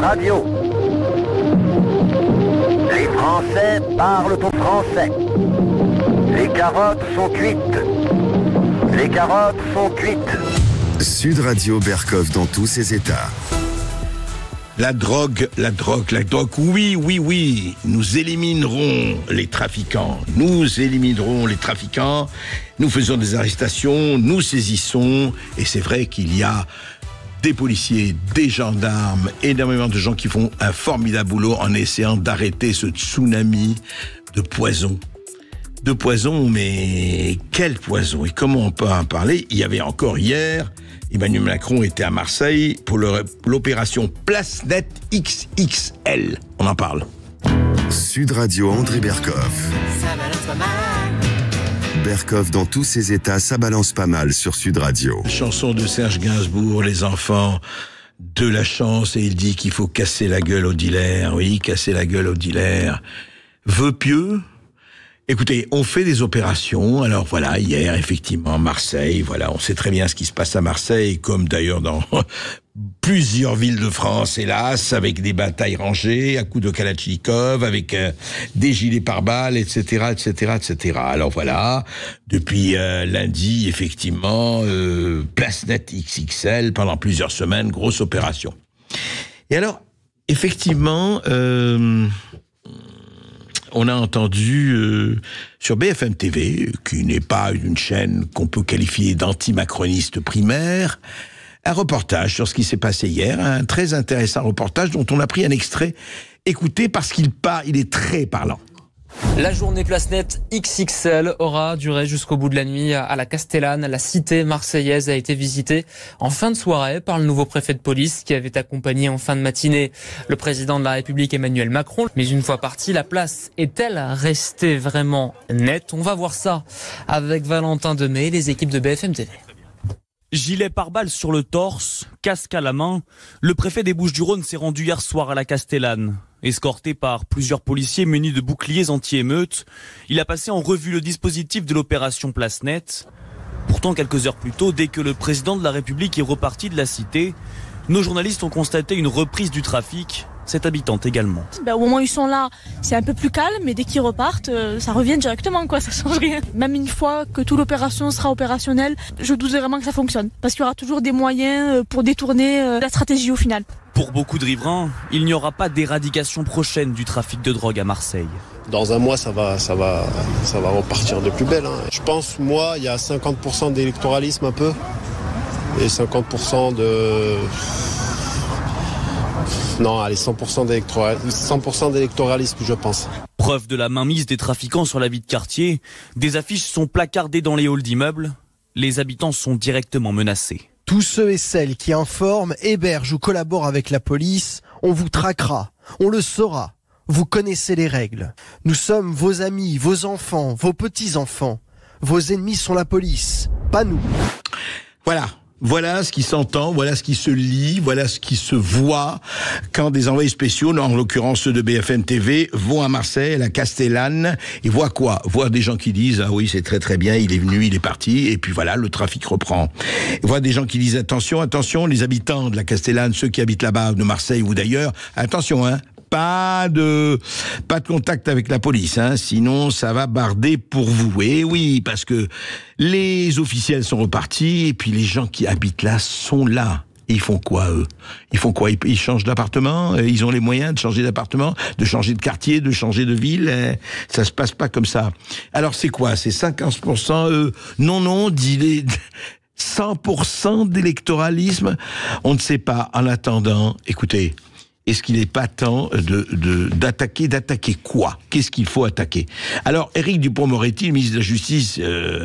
Radio. Les Français parlent au français. Les carottes sont cuites. Les carottes sont cuites. Sud Radio Berkov dans tous ses états. La drogue, oui, nous éliminerons les trafiquants, nous faisons des arrestations, nous saisissons, et c'est vrai qu'il y a des policiers, des gendarmes, énormément de gens qui font un formidable boulot en essayant d'arrêter ce tsunami de poison. Mais quel poison, et comment on peut en parler? Il y avait encore hier, Emmanuel Macron était à Marseille pour l'opération Place Net XXL. On en parle. Sud Radio André Berkov. Berkov dans tous ses états, ça balance pas mal sur Sud Radio. Chanson de Serge Gainsbourg, les enfants de la chance, et il dit qu'il faut casser la gueule aux dealers. Oui, casser la gueule aux dealers. Vœux pieux? Écoutez, on fait des opérations. Alors voilà, hier, effectivement, Marseille, voilà, on sait très bien ce qui se passe à Marseille, comme d'ailleurs dans plusieurs villes de France, hélas, avec des batailles rangées, à coups de Kalachnikov, avec des gilets pare-balles, etc., etc., etc. Alors voilà, depuis lundi, effectivement, Place Net XXL, pendant plusieurs semaines, grosse opération. Et alors, effectivement, on a entendu sur BFM TV, qui n'est pas une chaîne qu'on peut qualifier d'anti-macroniste primaire, un reportage sur ce qui s'est passé hier, un très intéressant reportage dont on a pris un extrait. Écoutez, parce qu'il est très parlant. La journée Place Net XXL aura duré jusqu'au bout de la nuit à la Castellane. La cité marseillaise a été visitée en fin de soirée par le nouveau préfet de police qui avait accompagné en fin de matinée le président de la République Emmanuel Macron. Mais une fois partie, la place est-elle restée vraiment nette? On va voir ça avec Valentin Demey et les équipes de BFM TV. Gilet pare-balles sur le torse, casque à la main, le préfet des Bouches-du-Rhône s'est rendu hier soir à la Castellane. Escorté par plusieurs policiers munis de boucliers anti-émeutes, il a passé en revue le dispositif de l'opération Place Net. Pourtant, quelques heures plus tôt, dès que le président de la République est reparti de la cité, nos journalistes ont constaté une reprise du trafic, cette habitante également. Au moment où ils sont là, c'est un peu plus calme, mais dès qu'ils repartent, ça revient directement, ça change rien. Même une fois que toute l'opération sera opérationnelle, je doute vraiment que ça fonctionne, parce qu'il y aura toujours des moyens pour détourner la stratégie au final. Pour beaucoup de riverains, il n'y aura pas d'éradication prochaine du trafic de drogue à Marseille. Dans un mois, ça va repartir de plus belle. Je pense, moi, il y a 50% d'électoralisme un peu, et 50% de... Non, allez, 100% d'électoralisme, je pense. Preuve de la mainmise des trafiquants sur la vie de quartier, des affiches sont placardées dans les halls d'immeubles. Les habitants sont directement menacés. Tous ceux et celles qui informent, hébergent ou collaborent avec la police, on vous traquera, on le saura. Vous connaissez les règles. Nous sommes vos amis, vos enfants, vos petits-enfants. Vos ennemis sont la police, pas nous. Voilà ce qui s'entend, voilà ce qui se lit, voilà ce qui se voit quand des envoyés spéciaux, en l'occurrence ceux de BFM TV, vont à Marseille, à la Castellane, et voient quoi? Voient des gens qui disent « Ah oui, c'est très très bien, il est venu, il est parti », et puis voilà, le trafic reprend. Voient des gens qui disent « Attention, les habitants de la Castellane, ceux qui habitent là-bas, de Marseille ou d'ailleurs, attention, pas de contact avec la police, sinon ça va barder pour vous. Et oui, parce que les officiels sont repartis et puis les gens qui habitent là sont là. Ils font quoi, eux? Ils changent d'appartement? Ils ont les moyens de changer d'appartement, de changer de quartier, de changer de ville? Ça se passe pas comme ça. Alors c'est quoi? C'est 50%? Non, dis-les... 100% d'électoralisme? On ne sait pas. En attendant, écoutez... Est-ce qu'il n'est pas temps d'attaquer quoi? Qu'est-ce qu'il faut attaquer? Alors, Éric Dupond-Moretti, le ministre de la Justice,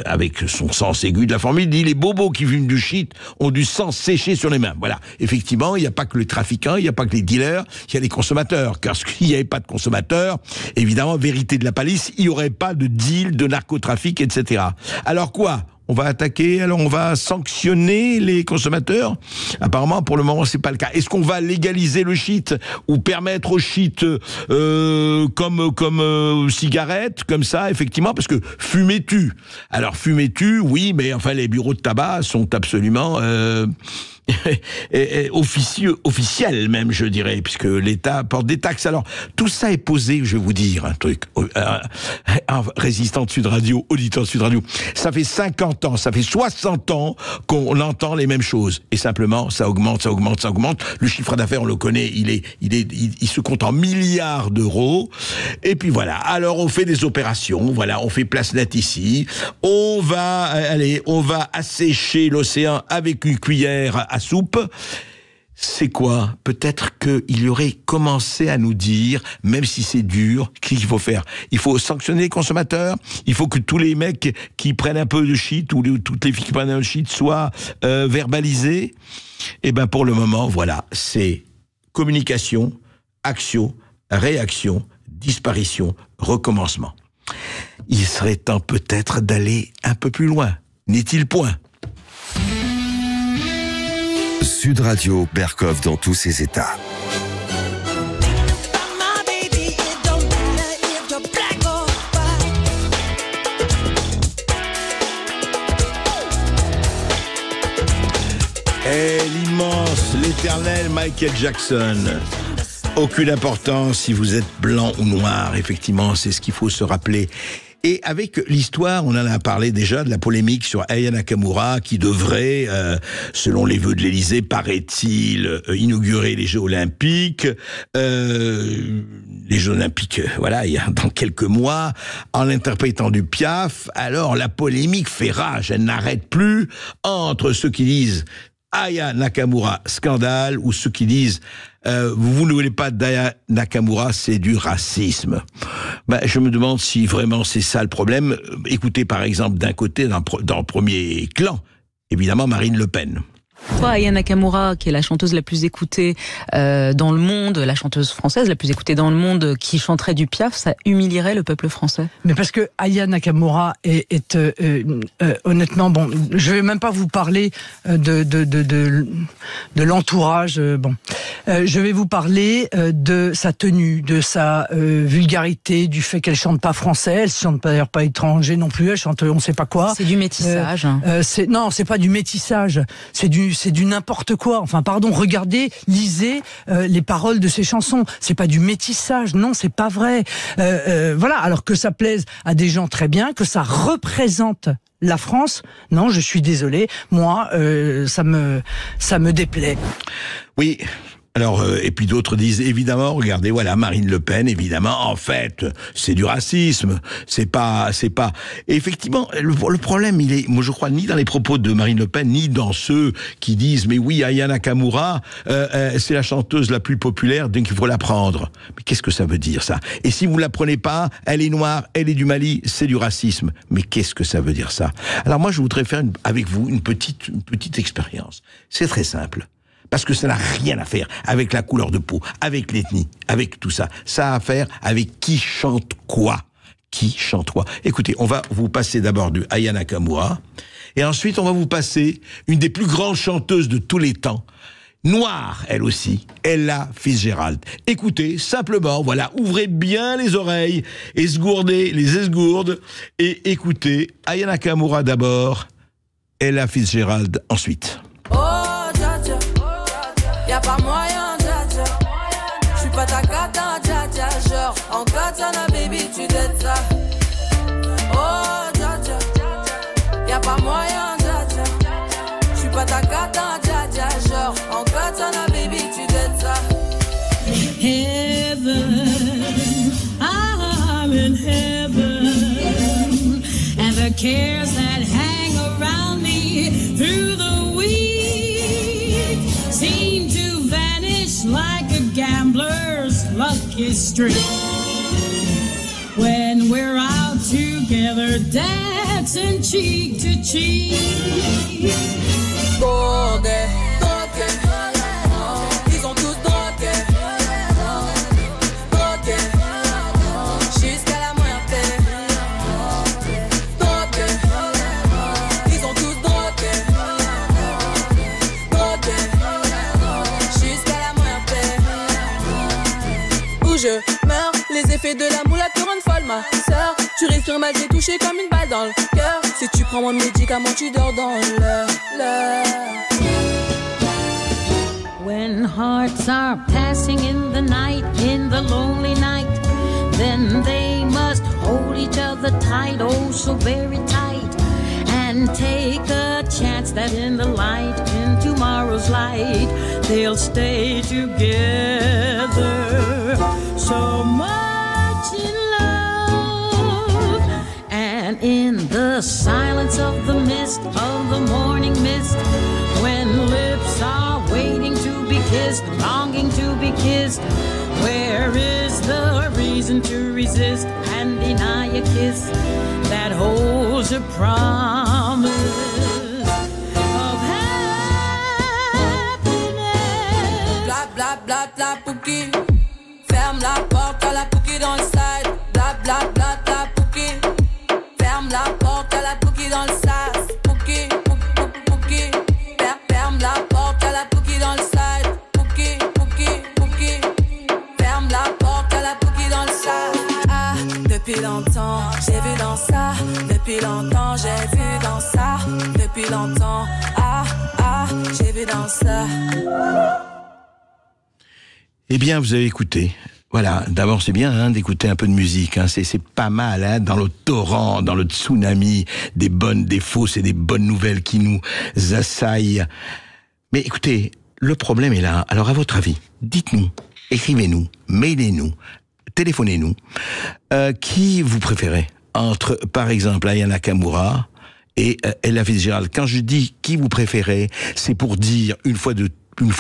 avec son sens aigu de la formule, dit les bobos qui fument du shit ont du sang séché sur les mains. Voilà. Effectivement, il n'y a pas que les trafiquants, il n'y a pas que les dealers, il y a les consommateurs. Car s'il n'y avait pas de consommateurs, évidemment, vérité de la police, il n'y aurait pas de deal, de narcotrafic, etc. Alors quoi? On va attaquer, alors on va sanctionner les consommateurs? Apparemment, pour le moment, c'est pas le cas. Est-ce qu'on va légaliser le shit ou permettre au shit comme cigarette, comme ça, effectivement, parce que fumer tue. Alors fumer tue, oui, mais enfin les bureaux de tabac sont absolument officielle même, je dirais, puisque l'État porte des taxes. Alors, tout ça est posé, je vais vous dire un truc, un résistant de Sud Radio, auditeur de Sud Radio, ça fait 50 ans, ça fait 60 ans qu'on entend les mêmes choses, et simplement, ça augmente, le chiffre d'affaires, on le connaît, il se compte en milliards d'euros, et puis voilà, alors on fait des opérations, voilà, on fait place nette ici, on va assécher l'océan avec une cuillère à soupe. C'est quoi? Peut-être qu'il y aurait commencé à nous dire, même si c'est dur, qu'est-ce qu'il faut faire? Il faut sanctionner les consommateurs, il faut que tous les mecs qui prennent un peu de shit, ou toutes les filles qui prennent un peu de shit, soient verbalisés. Et ben pour le moment, voilà, c'est communication, action, réaction, disparition, recommencement. Il serait temps peut-être d'aller un peu plus loin, n'est-il point? Sud Radio, Berkov dans tous ses états. Et l'immense, l'éternel Michael Jackson. Aucune importance si vous êtes blanc ou noir, effectivement, c'est ce qu'il faut se rappeler. Et avec l'histoire, on en a parlé déjà de la polémique sur Aya Nakamura qui devrait, selon les vœux de l'Élysée, paraît-il, inaugurer les Jeux Olympiques. Les Jeux Olympiques, voilà, il y a dans quelques mois, en interprétant du Piaf. Alors la polémique fait rage, elle n'arrête plus entre ceux qui disent Aya Nakamura, scandale, ou ceux qui disent vous ne voulez pas d'Aya Nakamura, c'est du racisme. Je me demande si vraiment c'est ça le problème. Écoutez par exemple d'un côté, dans le premier clan, évidemment Marine Le Pen. Aya Nakamura, qui est la chanteuse la plus écoutée dans le monde, la chanteuse française la plus écoutée dans le monde, qui chanterait du Piaf, ça humilierait le peuple français. Mais parce que Aya Nakamura est honnêtement, bon, je vais même pas vous parler de l'entourage. Je vais vous parler de sa tenue, de sa vulgarité, du fait qu'elle chante pas français, elle chante d'ailleurs pas étranger non plus, elle chante on sait pas quoi. C'est du métissage. Non, c'est pas du métissage, c'est du n'importe quoi. Enfin, pardon, regardez, lisez les paroles de ces chansons. C'est pas du métissage, non, c'est pas vrai. Voilà, alors que ça plaise à des gens très bien, que ça représente la France, non, je suis désolé, moi, ça me déplaît. Oui. Alors, et puis d'autres disent, évidemment, regardez, voilà, Marine Le Pen, évidemment, en fait, c'est du racisme, c'est pas, et effectivement, le problème, il est, moi je crois, ni dans les propos de Marine Le Pen, ni dans ceux qui disent, mais oui, Aya Nakamura, c'est la chanteuse la plus populaire, donc il faut la prendre. Mais qu'est-ce que ça veut dire, ça? Et si vous la prenez pas, elle est noire, elle est du Mali, c'est du racisme. Mais qu'est-ce que ça veut dire, ça? Alors moi, je voudrais faire avec vous une petite expérience. C'est très simple. Parce que ça n'a rien à faire avec la couleur de peau, avec l'ethnie, avec tout ça. Ça a à faire avec qui chante quoi. Qui chante quoi. Écoutez, on va vous passer d'abord du Aya Nakamura, et ensuite on va vous passer une des plus grandes chanteuses de tous les temps, noire elle aussi, Ella Fitzgerald. Écoutez, simplement, voilà, ouvrez bien les oreilles, esgourdez les esgourdes, et écoutez Aya Nakamura d'abord, Ella Fitzgerald ensuite. Y'a pas moyen, dja dja. J'suis pas ta cata, dja dja. Genre, en katana, baby, tu dettes ça. Oh, dja dja. Y'a pas moyen, dja dja. J'suis pas ta cata, dja dja. Genre, en katana, baby, tu dettes ça. Heaven, I'm in heaven. And the cares that hang around me through the week seem to vanish like a gambler's lucky streak. When we're out together, dancing cheek to cheek. Drogué, drogué, ils ont tous drogué, drogué, jusqu'à la moitié. Drogué, ils ont tous drogué, drogué, jusqu'à la moitié. Où je meurs, les effets de la moula te rendent folle, ma sœur. Tu respires mal, t'es touché comme une balle dans le cœur. Si tu prends mon médicament, tu dors dans l'heure. when hearts are passing in the night, in the lonely night, then they must hold each other tight, oh so very tight, and take a chance that in the light, in tomorrow's light, they'll stay together. So much in love, and in the silence of the mist, of the morning mist, when lips are waiting to be kissed, longing to be kissed, where is the reason to resist and deny a kiss that holds a promise of happiness? Bla bla bla bla Pouki, ferme la porte à la Pouki dans le side. Bla bla bla bla Pouki, ferme la porte à la Pouki dans le sas. Pouki, Pouki, ferme la porte à la Pouki dans le side. Pouki, Pouki, ferme la porte à la Pouki dans le sas. Ah, depuis longtemps, j'ai vu dans ça. Depuis longtemps, j'ai vu dans ça. Depuis longtemps, ah, j'ai vu dans ça. Eh bien, vous avez écouté. Voilà, d'abord c'est bien d'écouter un peu de musique, c'est pas mal, dans le torrent, dans le tsunami des bonnes, des fausses et des bonnes nouvelles qui nous assaillent. Mais écoutez, le problème est là. Alors à votre avis, dites-nous, écrivez-nous, mailez-nous, téléphonez-nous, qui vous préférez entre, par exemple, Aya Nakamura et Ella Fitzgerald. Quand je dis qui vous préférez, c'est pour dire une fois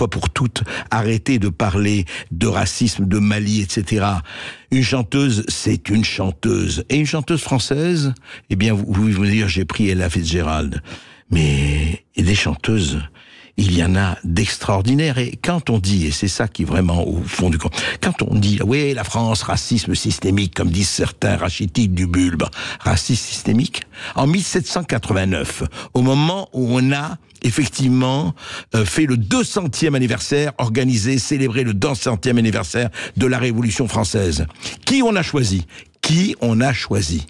pour toutes, arrêtez de parler de racisme, de Mali, etc. Une chanteuse, c'est une chanteuse. Et une chanteuse française, eh bien, vous pouvez me dire, j'ai pris Ella Fitzgerald. Mais des chanteuses, il y en a d'extraordinaires. Et quand on dit, et c'est ça qui est vraiment au fond du compte, quand on dit, oui, la France, racisme systémique, comme disent certains rachitiques du bulbe, racisme systémique, en 1789, au moment où on a effectivement fait le 200e anniversaire, célébré le 200e anniversaire de la Révolution française. Qui on a choisi? On a choisi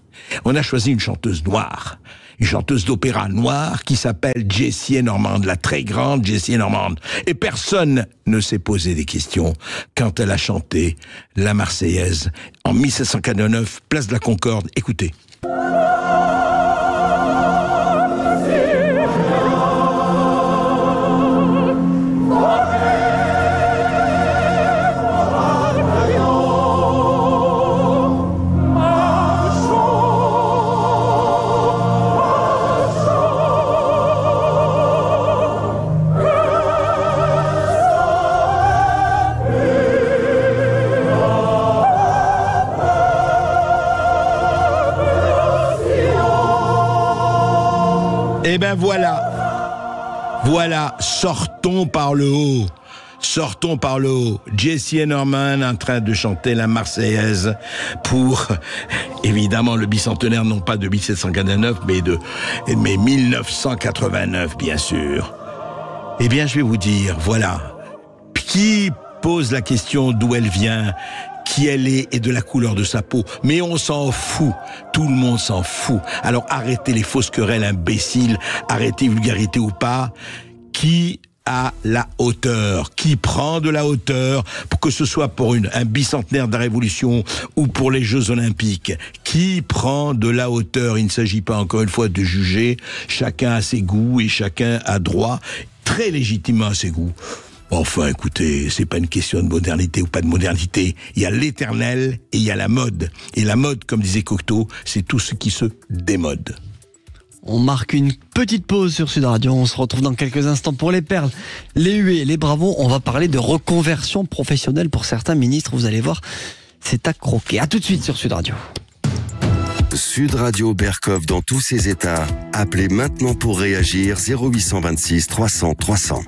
une chanteuse noire, une chanteuse d'opéra noire qui s'appelle Jessie Normand, la très grande Jessie Normand. Et personne ne s'est posé des questions quand elle a chanté la Marseillaise en 1749, place de la Concorde. Écoutez. Eh ben voilà, sortons par le haut. Jessie Norman en train de chanter la Marseillaise pour, évidemment, le bicentenaire, non pas de 1789, mais 1989, bien sûr. Eh bien, je vais vous dire, voilà, qui pose la question d'où elle vient, qui elle est et de la couleur de sa peau. Mais on s'en fout. Tout le monde s'en fout. Alors arrêtez les fausses querelles imbéciles, arrêtez vulgarité ou pas. Qui a la hauteur? Qui prend de la hauteur, pour que ce soit pour un bicentenaire de la Révolution ou pour les Jeux Olympiques? Qui prend de la hauteur? Il ne s'agit pas encore une fois de juger. Chacun a ses goûts et chacun a droit, très légitimement, à ses goûts. Enfin, écoutez, c'est pas une question de modernité ou pas de modernité. Il y a l'éternel et il y a la mode. Et la mode, comme disait Cocteau, c'est tout ce qui se démode. On marque une petite pause sur Sud Radio. On se retrouve dans quelques instants pour les perles, les huées, les bravos. On va parler de reconversion professionnelle pour certains ministres. Vous allez voir, c'est à croquer. À tout de suite sur Sud Radio. Sud Radio Berkov dans tous ses états. Appelez maintenant pour réagir 0826 300 300.